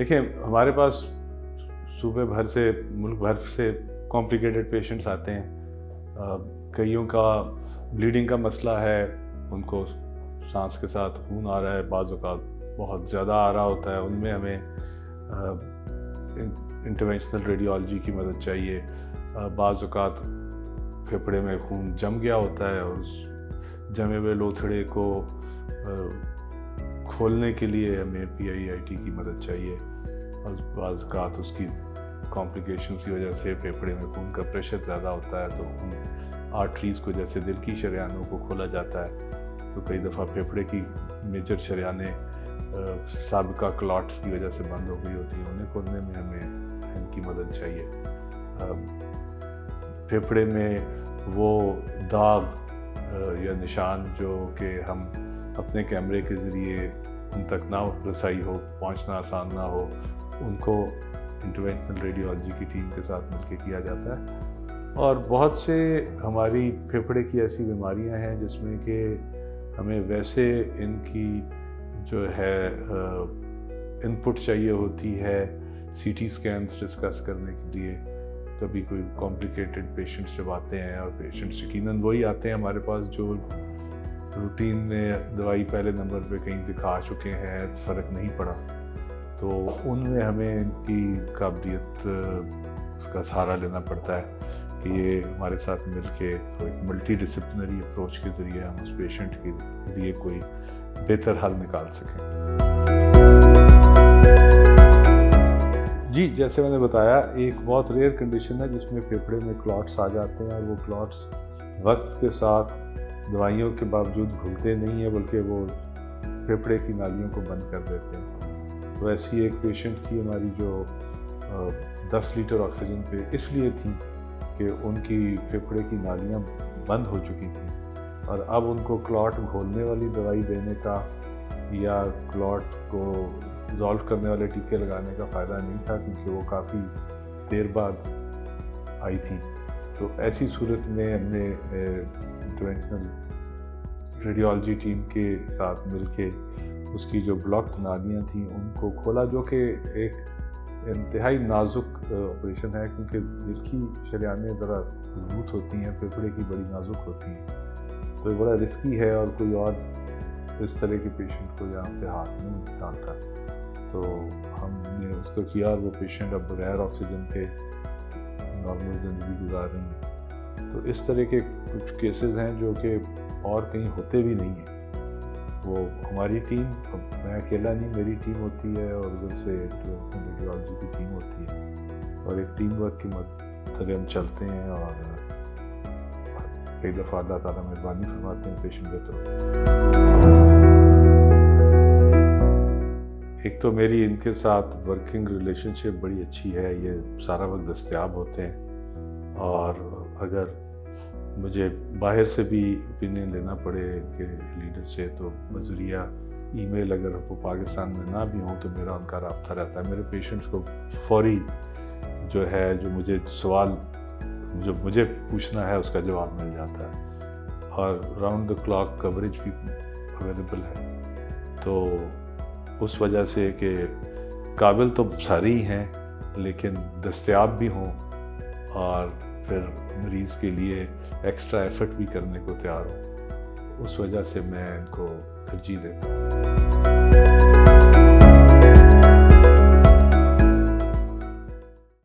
دیکھیں ہمارے پاس صوبے بھر سے ملک بھر سے کمپلیکیٹڈ پیشنٹس آتے ہیں. کئیوں کا بلیڈنگ کا مسئلہ ہے, ان کو سانس کے ساتھ خون آ رہا ہے, بعض اوقات بہت زیادہ آ رہا ہوتا ہے, ان میں ہمیں انٹرونشنل ریڈیولوجی کی مدد چاہیے. بعض اوقات پھیپھڑے میں خون جم گیا ہوتا ہے اور اس جمے ہوئے لوتھڑے کو کھولنے کے لیے ہمیں PIIT کی مدد چاہیے. اور بعض اوقات اس کی کمپلیکیشنز کی وجہ سے پھیپھڑے میں خون کا پریشر زیادہ ہوتا ہے, تو ان آرٹریز کو جیسے دل کی شریانوں کو کھولا جاتا ہے, تو کئی دفعہ پھیپھڑے کی میجر شریانیں سابقہ کلاٹس کی وجہ سے بند ہو گئی ہوتی ہیں, انہیں کھولنے میں ہمیں ان کی مدد چاہیے. پھیپھڑے میں وہ داغ یا نشان جو کہ ہم اپنے کیمرے کے ذریعے ان تک نہ رسائی ہو, پہنچنا آسان نہ ہو, ان کو انٹرونشنل ریڈیولوجی کی ٹیم کے ساتھ مل کے کیا جاتا ہے. اور بہت سے ہماری پھیپھڑے کی ایسی بیماریاں ہیں جس میں کہ ہمیں ویسے ان کی جو ہے ان پٹ چاہیے ہوتی ہے CT اسکینس ڈسکس کرنے کے لیے. کبھی کوئی کمپلیکیٹڈ پیشنٹس جب آتے ہیں, اور پیشنٹس یقیناً وہی آتے ہیں ہمارے پاس جو روٹین میں دوائی پہلے نمبر پہ کہیں دکھا چکے ہیں, فرق نہیں پڑا, تو ان میں ہمیں ان کی قابلیت اس کا سہارا لینا پڑتا ہے کہ یہ ہمارے ساتھ مل کے ایک ملٹی ڈسپلنری اپروچ کے ذریعے ہم اس پیشنٹ کے لیے کوئی بہتر حل نکال سکیں. جی, جیسے میں نے بتایا, ایک بہت ریئر کنڈیشن ہے جس میں پھیپھڑے میں کلاٹس آ جاتے ہیں, اور وہ کلاٹس وقت کے ساتھ دوائیوں کے باوجود گھلتے نہیں ہیں, بلکہ وہ پھیپھڑے کی نالیوں کو بند کر دیتے ہیں. تو ایسی ایک پیشنٹ تھی ہماری جو 10 لیٹر آکسیجن پہ اس لیے تھی کہ ان کی پھیپھڑے کی نالیاں بند ہو چکی تھیں, اور اب ان کو کلاٹ گھولنے والی دوائی دینے کا یا کلاٹ کو ریزالو کرنے والے ٹیکے لگانے کا فائدہ نہیں تھا, کیونکہ وہ کافی دیر بعد آئی تھی. تو ایسی صورت میں ہم نے انٹرونشنل ریڈیولوجی ٹیم کے ساتھ مل کے اس کی جو بلاکڈ نالیاں تھیں ان کو کھولا, جو کہ ایک انتہائی نازک آپریشن ہے, کیونکہ دل کی شریانیں ذرا مضبوط ہوتی ہیں, پھیپھڑے کی بڑی نازک ہوتی ہیں, تو یہ بڑا رسکی ہے, اور کوئی اور اس طرح کے پیشنٹ کو یہاں پہ ہاتھ نہیں ڈالتا. تو ہم نے اس کو کیا, اور وہ پیشنٹ اب بغیر آکسیجن کے نارمل زندگی گزار رہی ہیں. تو اس طرح کے کچھ کیسز ہیں جو کہ اور کہیں ہوتے بھی نہیں ہیں. وہ ہماری ٹیم, میں اکیلا نہیں, میری ٹیم ہوتی ہے, اور ادھر سے انٹرونشنل ریڈیولوجی کی ٹیم ہوتی ہے, اور ایک ٹیم ورک کی مدد ہم چلتے ہیں, اور کئی دفعہ اللہ تعالیٰ مہربانی فرماتے ہیں پیشنٹ کے طرف. ایک تو میری ان کے ساتھ ورکنگ ریلیشن شپ بڑی اچھی ہے, یہ سارا وقت دستیاب ہوتے ہیں, اور اگر مجھے باہر سے بھی اوپینین لینا پڑے ان کے لیڈر سے, تو بذریعہ ای میل اگر وہ پاکستان میں نہ بھی ہوں تو میرا ان کا رابطہ رہتا ہے. میرے پیشنٹس کو فوری جو ہے جو مجھے سوال جو مجھے پوچھنا ہے اس کا جواب مل جاتا ہے, اور راؤنڈ دا کلاک کوریج بھی اویلیبل ہے. تو اس وجہ سے کہ قابل تو سارے ہی ہیں, لیکن دستیاب بھی ہوں, اور پھر مریض کے لیے ایکسٹرا ایفرٹ بھی کرنے کو تیار ہوں, اس وجہ سے میں ان کو ترجیح دیتا ہوں.